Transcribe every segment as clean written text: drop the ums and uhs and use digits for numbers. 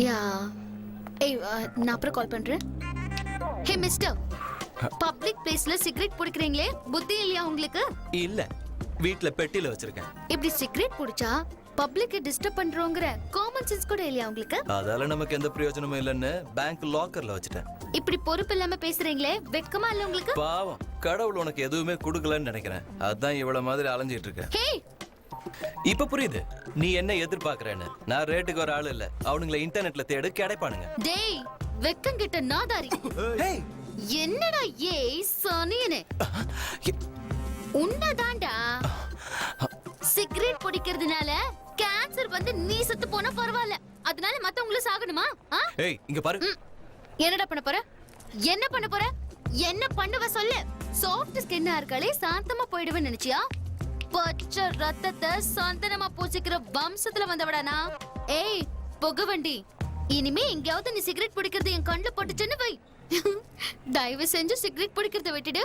யா ஏய் நான் அப்புறம் கால் பண்றேன். ஹே மிஸ்டர், பப்ளிக் பிளேஸ்ல சிகரெட் பிடிக்கிறீங்களே, புத்தி இல்லையா உங்களுக்கு? இல்ல, வீட்ல பெட்டில வச்சிருக்கேன். இப்படி சிகரெட் பிடிச்சா பப்ளிக்க டிஸ்டர்ப் பண்றோங்கற காமன் சென்ஸ் கூட இல்லையா உங்களுக்கு? அதால நமக்கு எந்த பிரயோஜனமும் இல்லன்னு பேங்க் லாக்கர்ல வச்சிட்டேன். இப்படி பொறுப்பு இல்லாம பேசுறீங்களே, வெக்கமா இல்ல உங்களுக்கு? பாவம், கடவுள் உனக்கு எதுவுமே கொடுக்கலன்னு நினைக்கிறேன். அதான் இவ்வளவு மாதிரி அலைஞ்சிட்டு இருக்க. ஹே, இப்ப புரியுது நீ என்ன எதிர்பார்க்கறேன்னு. நான் ரேட்டுக்கு ஒரு ஆள் இல்ல, அவனுங்களை இன்டர்நெட்ல தேடு கிடைப்பானுங்க. டேய் வெக்கம் கிட்ட நாதாரி. ஹேய், என்னடா ஏய் சனியனே, உன்னதாண்டா சிகரெட் பிடிக்கிறதுனால கேன்சர் வந்து நீ செத்து போனா பரவாயில்ல, அதனால மத்தவங்கள சாகணுமா? ஏய் இங்க பாரு. என்னடா பண்ண போற? என்ன பண்ண போற? என்ன பண்ணுவ சொல்லு. சாஃப்ட் ஸ்கின்னா இருக்காளே சாந்தமா போயிடுவேன்னு நினைச்சியா? பச்சை ரத்தத்தை சந்தனமா பூசிக்கிற வம்சத்துல வந்தவடானா? ஏய் புகவண்டி, இனிமே எங்கேயாவது நீ சிகரெட் பிடிக்கிறது என் கண்ணுல போட்டுச்சுன்னு வை. தயவு செஞ்சு சிகரெட் பிடிக்கிறத விட்டுடு.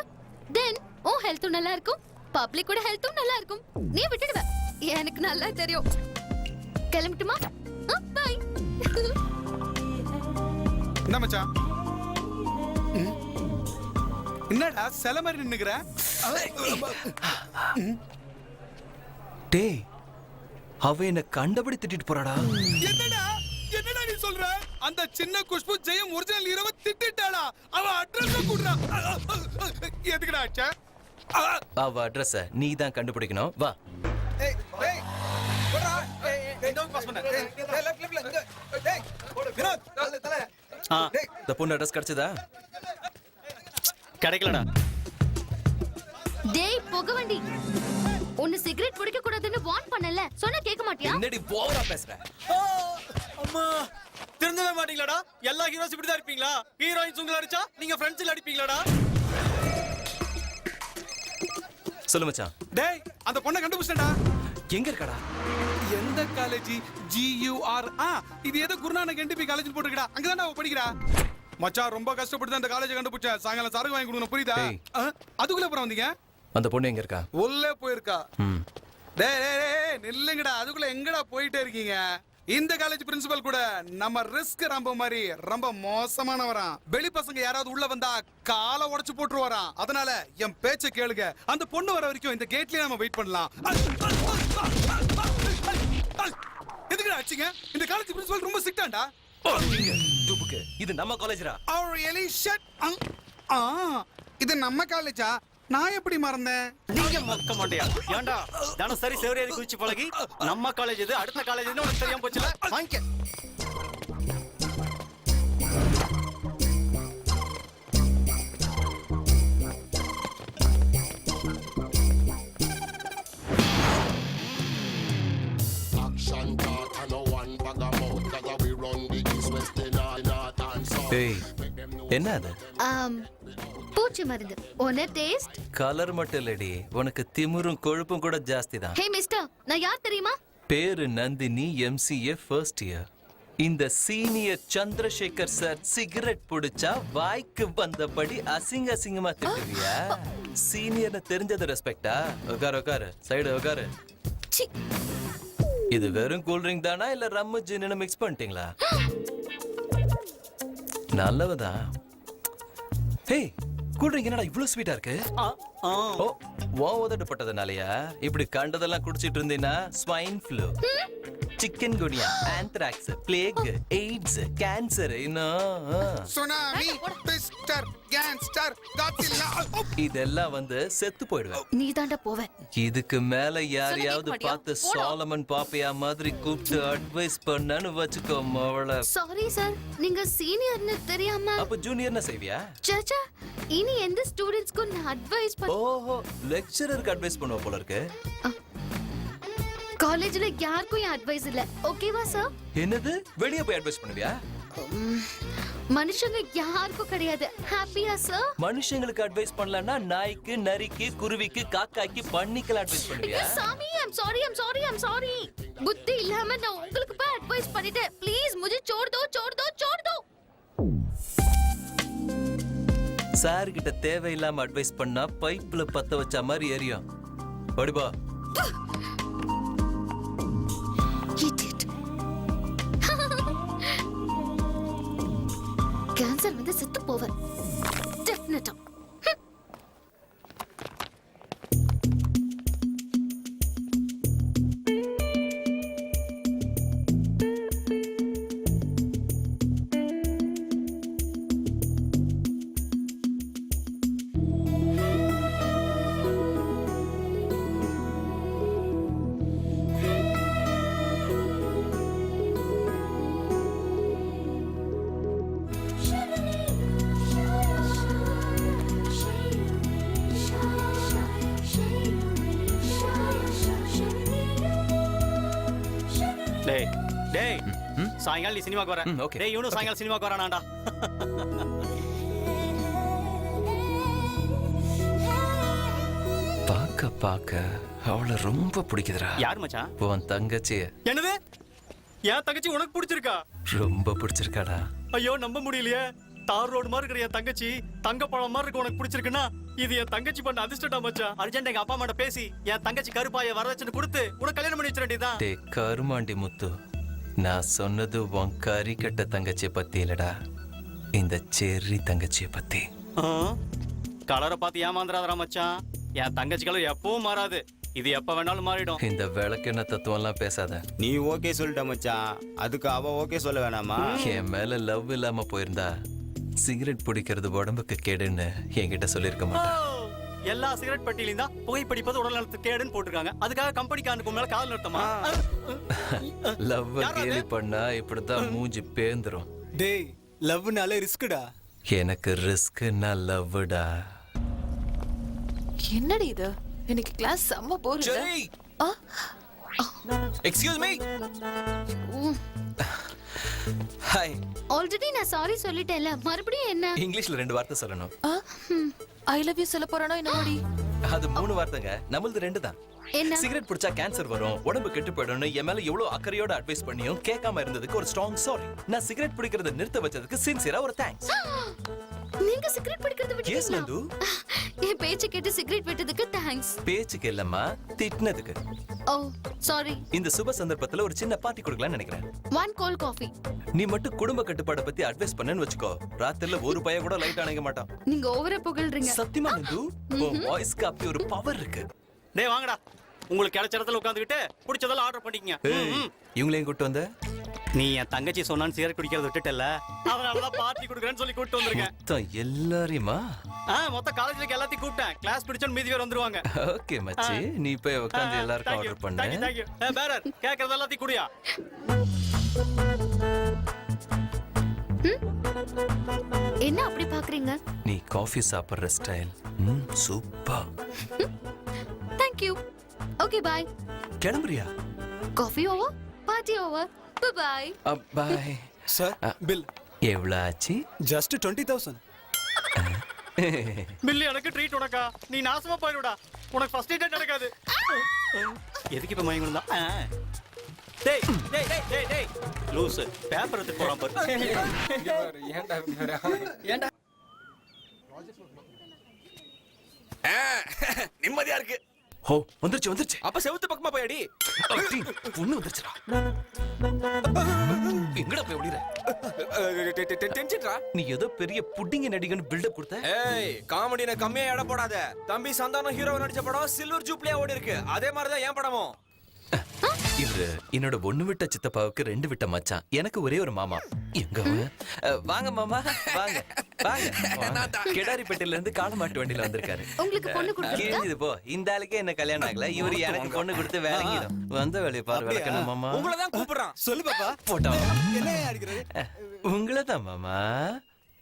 தென் உன் ஹெல்த்தும் நல்லா இருக்கும், பப்ளிக்கோட ஹெல்த்தும் நல்லா இருக்கும். நீ விட்டுடுவ, எனக்கு நல்லா தெரியும். கிளம்பட்டுமா? பை. என்ன மச்சான், என்னடா சில மாதிரி நின்னுக்கிற? டேய், அவ என்ன கண்டபடி திட்டிட்டு போறாடா. என்னடா என்னடா நீ சொல்ற? அந்த சின்ன குஷ்பு ஜெயம் ஒரிஜினல் ஹீரோவை திட்டிட்டாளா? அவ அட்ரஸ் குடுறா. எதுக்குடா ஆச்சா? அவ அட்ரஸ நீ தான் கண்டுபிடிக்கணும். வா. ஏய் ஏய் போடா. ஏய் டோன்ட் பாஸ் பண்ணு. ஏய் லெஃப்ட் ஏய் வினோத் தல. இந்த பொண்ணு அட்ரஸ் கிடைச்சதா? கிடைக்கலடா. டேய் புகவண்டி, உன்னை சிகரெட் பிடிக்க கூடாதுன்னு வார்ன் பண்ணல, சொன்னா கேட்க மாட்டியா? என்னடி போரா பேசுற? அம்மா, திருந்தவே மாட்டீங்களாடா? எல்லா ஹீரோஸ் இப்படி தான் இருப்பீங்களா? ஹீரோயின்ஸ் உங்களை அடிச்சா நீங்க ஃப்ரெண்ட்ஸ்ல அடிப்பீங்களாடா? சொல்லு மச்சான். டேய் அந்த பொண்ணை கண்டுபிடிச்சடா. எங்க இருக்கடா? எந்த காலேஜ்? GUR. இது ஏதோ குருநானக் NDP காலேஜ் போட்டுக்கடா. அங்க தான் அவ படிக்கிறா. மச்சான் ரொம்ப கஷ்டப்பட்டு அந்த காலேஜ் கண்டுபிடிச்ச. சாயங்காலம் சரக்கு வாங்கி கொடுக்கணும், புரியுதா? அதுக்குள்ள அப்புறம் வந்தீங்க? அந்த பொண்ணு எங்க இருக்கா? உள்ளே போயிருக்கா. டேய் டேய் டேய் நில்லுங்கடா, அதுக்குள்ள எங்கடா போயிட்டே இருக்கீங்க? இந்த காலேஜ் பிரின்சிபல் கூட நம்ம ரிஸ்க் ரொம்ப மாதிரி ரொம்ப மோசமானவராம். வெளி பசங்க யாராவது உள்ள வந்தா காலை உடைச்சு போட்டுருவாராம். அதனால என் பேச்ச கேளுங்க. அந்த பொண்ணு வர வரைக்கும் இந்த கேட்லயே நம்ம வெயிட் பண்ணலாம். எதுக்குடா ஆச்சுங்க? இந்த காலேஜ் பிரின்சிபல் ரொம்ப ஸ்ட்ரிக்ட்டாண்டா. இது நம்ம காலேஜ்ரா. இது நம்ம காலேஜா? நான் எப்படி மறந்தேன்? நீங்க மொக்க மாட்டியா? ஏன்டா தினசரி சேவரியாதி குதிச்சு பழகி நம்ம காலேஜ் இது அடுத்த காலேஜ் இது உனக்கு தெரியாம போச்சுல? வாங்கிக்க. டேய் என்ன அது? பூச்சி மருந்து. ஒன்னு டேஸ்ட். கலர் மட்டும் இல்லடி, உனக்கு திமிரும் கொழுப்பும் கூட ஜாஸ்தி தான். ஹே மிஸ்டர், நான் யார் தெரியுமா? பேரு நந்தினி, MCA ஃபர்ஸ்ட் இயர். இந்த சீனியர் சந்திரசேகர் சார் சிகரெட் புடிச்சா வாய்க்கு வந்தபடி அசிங்க அசிங்கமா திட்டுவியா? சீனியர்னு தெரிஞ்சது ரெஸ்பெக்டா? உட்காரு உட்காரு, சைடு உட்காரு. இது வெறும் கூல் ட்ரிங்க் தானா இல்ல ரம்மு ஜின்னு மிக்ஸ் பண்ணிட்டீங்களா? நல்லவதான். ஹே, கூல் ட்ரிங்க் என்னடா இவ்ளோ ஸ்வீட்டா இருக்கு? ஓ, உதட்டப்பட்டதுனாலயா? இப்படி கண்டதெல்லாம் குடிச்சிட்டு இருந்தீன்னா swine flu, chikungunya, anthrax, plague, AIDS, cancer, tsunami, பிஸ்டர், கேங்ஸ்டர், காட்சில்லா இதெல்லாம் வந்து செத்து போயிடுவேன். நீ தாண்டா போவ. இதுக்கு மேல யாரையாவது பார்த்து சாலமன் பாப்பையா மாதிரி கூப்பிட்டு அட்வைஸ் பண்ணனு வச்சுக்கோ மவள. சாரி சார், நீங்க சீனியர்னு தெரியாம. அப்ப ஜூனியர்னா செய்வியா? சச்சா, இனி எந்த ஸ்டூடண்ட்ஸ்க்கும் நான் அட்வைஸ் பண்ண. ஓஹோ, லெக்சரருக்கு அட்வைஸ் பண்ணுவ போல இருக்கு. காலேஜ்ல யாருக்கும் என் அட்வைஸ் இல்ல, ஓகேவா சார்? என்னது, வெளிய போய் அட்வைஸ் பண்ணுவியா? மனுஷங்க யாருக்கும் கிடையாது, ஹாப்பியா சார்? மனுஷங்களுக்கு அட்வைஸ் பண்ணலன்னா நாய்க்கு, நரிக்கு, குருவிக்கு, காக்காய்க்கு, பன்னிக்கெல்லாம் அட்வைஸ் பண்ணுவியா? சாமி, ஐம் சாரி. புத்தி இல்லாம நான் உங்களுக்கு போய் அட்வைஸ் பண்ணிட்டேன். ப்ளீஸ் मुझे छोड़ दो. சார் கிட்ட தேவையில்லாம அட்வைஸ் பண்ணா பைப்ல பத்த வச்ச மாதிரி எரியும். ஓடிபா. கேன்சர் வந்து செத்து போவார் டெஃபினட்டா. டேய் டேய் சாயங்காலம் நீ சினிமாக்கு வர. okay. டேய் இவனும் சாயங்காலம் சினிமாக்கு வரானாடா. பார்க்க பார்க்க அவளை ரொம்ப பிடிக்குதுடா. யார் மச்சான்? உன் தங்கச்சிய என்னது? என் தங்கச்சி உனக்கு பிடிச்சிருக்கா? ரொம்ப பிடிச்சிருக்காடா. ஐயோ நம்ப முடியலையே. தார் ரோடு மாதிரி இருக்கிற என் தங்கச்சி தங்க பழம் மாதிரி இருக்கு உனக்கு பிடிச்சிருக்குன்னா இது என் தங்கச்சி பண்ண அதிர்ஷ்டடா மச்சான். அர்ஜென்ட் எங்க அப்பா அம்மாட்ட பேசி என் தங்கச்சி கருப்பாய வரதட்சணை கொடுத்து உனக்கு கல்யாணம் பண்ணி வச்சிட வேண்டியதுதான். டே கருமாண்டி முத்து, நான் சொன்னது உன் கறி கட்ட தங்கச்சிய பத்தி இல்லடா, இந்த செர்ரி தங்கச்சிய பத்தி. கலரை பார்த்து ஏமாந்துடாதடா மச்சான். என் தங்கச்சி கலர் எப்பவும் மாறாது. இது எப்ப வேணாலும் மாறிடும். இந்த விளக்கெண்ண தத்துவம் எல்லாம் பேசாத. நீ ஓகே சொல்லிட்ட மச்சான், அதுக்கு அவ ஓகே சொல்ல வேணாமா? என் மேல லவ் இல்லாம போயிருந்தா சிகரெட் பிடிக்கிறது உடம்புக்கு கேடுன்னு என்கிட்ட சொல்லிருக்க மாட்டேன். எல்லா சிகரெட் பட்டியலையும் தான் புகைப்பிடிப்பது உடல் நலத்துக்கு கேடுன்னு போட்டிருக்காங்க. அதுக்காக கம்பெனிக்காரனுக்கு மேல காதல் நிறுத்தமா? லவ் கேலி பண்ணா இப்படித்தான் மூஞ்சி பேந்துரும். டேய் லவ்னால ரிஸ்க்டா. எனக்கு ரிஸ்க்னா லவ்டா. என்னடி இது? எனக்கு கிளாஸ் செம்ம போகுது. Excuse me. ஹாய். ஆல்ரெடி நான் சாரி சொல்லிட்டேன்ல, மறுபடியும் என்ன? இங்கிலீஷ்ல 2 வார்த்தை சொல்லணும். ஐ லவ் யூ சொல்ல போறானோ என்னடி? அது 3 வார்த்தைங்க, நம்மளது 2 தான். என்ன? சிகரெட் பிடிச்சா கேன்சர் வரும், உடம்பு கெட்டு போயிடும்னு என் மேல எவ்வளவு அக்கறையோட அட்வைஸ் பண்ணியும் கேட்காம இருந்ததுக்கு ஒரு ஸ்ட்ராங் சாரி. நான் சிகரெட் பிடிக்கிறத நிறுத்த வச்சதுக்கு சின்சியரா ஒரு தேங்க்ஸ். நீங்க சிகரெட் பிடிக்கிறத Yes, விட்டீங்களா? நந்து. என் பேச்ச கேட்டு சிகரெட் விட்டதுக்கு தேங்க்ஸ். பேச்சுக்கு இல்லம்மா, திட்டினதுக்கு. ஓ சாரி. இந்த சுப சந்தர்ப்பத்துல ஒரு சின்ன பார்ட்டி கொடுக்கலாம்னு நினைக்கிறேன். 1 கோல்ட் காஃபி. நீ மட்டும் குடும்ப கட்டுப்பாட பத்தி அட்வைஸ் பண்ணேன்னு வச்சுக்கோ, ராத்திரில ஒரு பைய கூட லைட் அணைக்க மாட்டான். நீங்க ஓவரா புகழ்றீங்க. சத்தியமா நந்து, உன் வாய்ஸ்க்கு அப்படி ஒரு பவர் இருக்கு. டேய் வாங்கடா, உங்களுக்கு கிடைச்ச இடத்துல உட்காந்துக்கிட்டு பிடிச்சதெல்லாம் ஆர்டர் பண்ணிக்கங்க. இவங்களையும் கூட்டு வந்த? நீ என் தங்கச்சி சொன்னான்னு சிகரெட் குடிக்கிறத விட்டுட்டல, அதனாலதான் பார்ட்டி கொடுக்குறேன்னு சொல்லி கூப்பிட்டு வந்திருக்கேன். மொத்தம் எல்லாரையுமா? மொத்த காலேஜ்ல எல்லாத்தையும் கூப்பிட்டேன். கிளாஸ் பிடிச்சோன்னு மீதி பேர் வந்துருவாங்க. ஓகே மச்சி, நீ போய் உட்கார்ந்து எல்லாருக்கும் ஆர்டர் பண்ணு. பேரர் கேக்குறது எல்லாத்தையும் குடியா. என்ன அப்படி பாக்குறீங்க? நீ காஃபி சாப்பிடுற style super. Thank you. Okay, bye. கிளம்புறியா? Coffee over, party over. Bye-bye. Bye. Sir bill எவ்வளவு ஆச்சு? ஜஸ்ட் 20,000. பில்லு எனக்கு ட்ரீட் உனக்கா? நீ நாசமா போயிடுடா. உனக்கு ஃபர்ஸ்ட் டேட் நடக்காது. எதுக்கு இப்ப மயங்கணும் தான்? டேய் டேய் டேய் டேய் டேய் லூஸ் பேப்பர் எடுத்து போறான் பாரு. ஏன்டா நிம்மதியா இருக்கு. ஓ வந்துருச்சு. அப்ப செவுத்து பக்கமா போயடி. பொண்ணு வந்துருச்சுடா. எங்கடா போய் ஓடிற? டென்ஷன்டா. நீ ஏதோ பெரிய புட்டிங்க நடிகன்னு பில்டப் கொடுத்த. ஏய் காமெடின கம்மியா எடை போடாத. தம்பி சந்தானம் ஹீரோவா நடிச்ச படம் சில்வர் ஜூப்லியா ஓடி இருக்கு. அதே மாதிரி தான் என் படமும். இவரு என்னோட 1 விட்ட சித்தப்பாவுக்கு 2 விட்ட மச்சான். எனக்கு ஒரே ஒரு மாமா. எங்க அவன்? வாங்க மாமா, வாங்க வாங்க. கெடாரிப்பேட்டையில இருந்து காலமாட்டு வண்டியில வந்திருக்காரு. உங்களுக்கு பொண்ணு கொடுத்துருக்கா? கேக்குது போ. இந்த ஆளுக்கே என்ன கல்யாணம் ஆகல, இவரு எனக்கு பொண்ணு கொடுத்து வேலைங்கிடும். வந்த வேலையை பாரு. விளக்கணும் மாமா. உங்களை தான் கூப்பிடுறான். சொல்லு பாப்பா. போட்டோம். என்ன அடிக்கிறது? உங்களை தான் மாமா.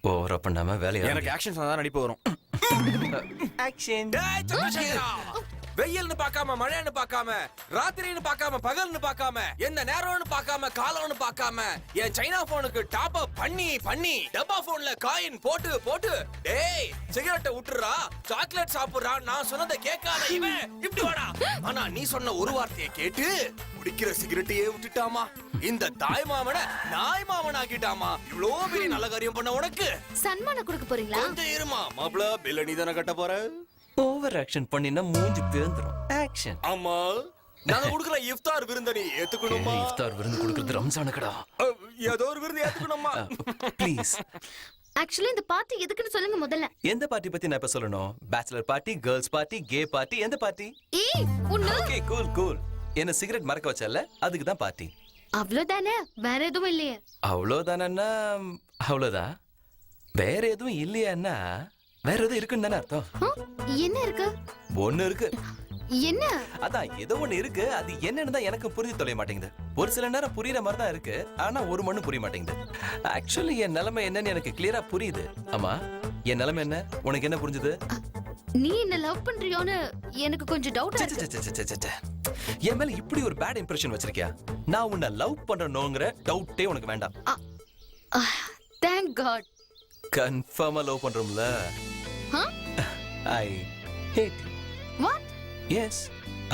ஓவரா பண்ணாம வேலையை. எனக்கு ஆக்ஷன் சொன்னா தான் நடிப்பு வரும். ஆக்ஷன். டேய் சந்திரசேகரா, வெயில்னு பார்க்காம மழைன்னு பார்க்காம ராத்திரின்னு பார்க்காம பகல்னு பார்க்காம எந்த நேரம்னு பார்க்காம காலம்னு பார்க்காம என் சைனா போனுக்கு டாப் அப் பண்ணி டப்பா போன்ல காயின் போட்டு டேய் சிகரெட்டை விட்டுறா, சாக்லேட் சாப்பிடுறா, நான் சொன்னதை கேட்காத இவன் இப்படி வாடா. ஆனா நீ சொன்ன ஒரு வார்த்தையை கேட்டு குடிக்கிற சிகரெட்டையே விட்டுட்டாமா. இந்த தாய் மாமனை நாய் மாமன் ஆக்கிட்டாமா. இவ்வளோ பெரிய நல்ல காரியம் பண்ண உனக்கு சன்மானம் கொடுக்க போறீங்களா? கொஞ்சம் இருமா மாப்பிள, பில்ல நீ தானே கட்ட போற. ஓவர் ஆக்ஷன் பண்ணினா மூஞ்சி பேந்துரும். ஆக்ஷன். ஆமா, நாங்க குடுக்குற இஃப்தார் விருந்த நீ ஏத்துக்கணுமா? இஃப்தார் விருந்து கொடுக்கிறது ரம்ஜானுக்குடா. ஏதோ ஒரு விருந்து ஏத்துக்கணுமா? ப்ளீஸ். ஆக்சுவலி இந்த பார்ட்டி எதுக்குன்னு சொல்லுங்க முதல்ல. எந்த பார்ட்டி பத்தி நான் இப்ப சொல்லணும்? Bachelor party, girls party, K party, எந்த பார்ட்டி? ஏய் உன்ன ஓகே கூல் கூல். என்ன சிகரெட் மறக்க வச்சல, அதுக்கு தான் பார்ட்டி. அவ்வளவுதானே, வேற எதுவும் இல்லையே? அவ்வளவுதானா? அவ்வளவுதான். வேற எதுவும் இல்லையான்னா வேற எதுவும் இருக்குன்னு தானே அர்த்தம். ஆ, என்ன இருக்கு? ஒண்ணு இருக்கு. என்ன? அதான் ஏதோ ஒண்ணு இருக்கு. அது என்னன்னு தான் எனக்கு புரிய தொலைய மாட்டேங்குது. ஒரு சில நேரம் புரியுற மாதிரி தான் இருக்கு, ஆனா ஒரு மண்ணு புரிய மாட்டேங்குது. ஆக்சுவலி என் நிலைமை என்னன்னு எனக்கு கிளியரா புரியுது. ஆமா, என் நிலைமை என்ன? உனக்கு என்ன புரிஞ்சுது? நீ என்ன லவ் பண்றியோன்னு எனக்கு கொஞ்சம் டவுட்டா ச்சே, இருக்கு. ச்சே, ச்சே, ச்சே, ச்சே. என் மேல இப்படி ஒரு பேட் இம்ப்ரெஷன் வச்சிருக்கியா? நான் உன்னை லவ் பண்றேனோங்கிற டவுட்டே உனக்கு வேண்டாம். Thank God. கன்ஃபார்மா லவ் பண்றோம்ல. Huh? I hate. What? Yes,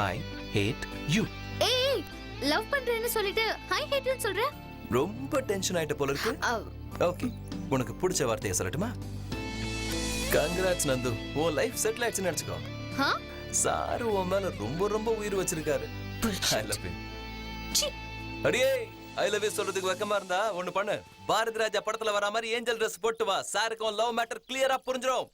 I hate you. ஏய் லவ் பண்றேன்னு சொல்லிட்டு ஹை ஹேட்னு சொல்ற? ரொம்ப டென்ஷன் ஆயிட்ட போல இருக்கு. ஓகே, உனக்கு பிடிச்ச வார்த்தையை சொல்லட்டுமா? கங்க்ராட்ஸ் நந்து, உன் லைஃப் செட்டில் ஆயிடுச்சுன்னு நினைச்சுக்கோ. ஹா? சாரு உன் மேல ரொம்ப ரொம்ப உயிர் வச்சிருக்காரு. I love you. சி. அடியே, ஐ லவ் யூ சொல்றதுக்கு வெக்கமா இருந்தா ஒண்ணு பண்ணு. பாரதி ராஜா படத்துல வர மாதிரி ஏஞ்சல் Dress போட்டு வா. சாருக்கு லவ் மேட்டர் கிளியரா புரிஞ்சிரும்.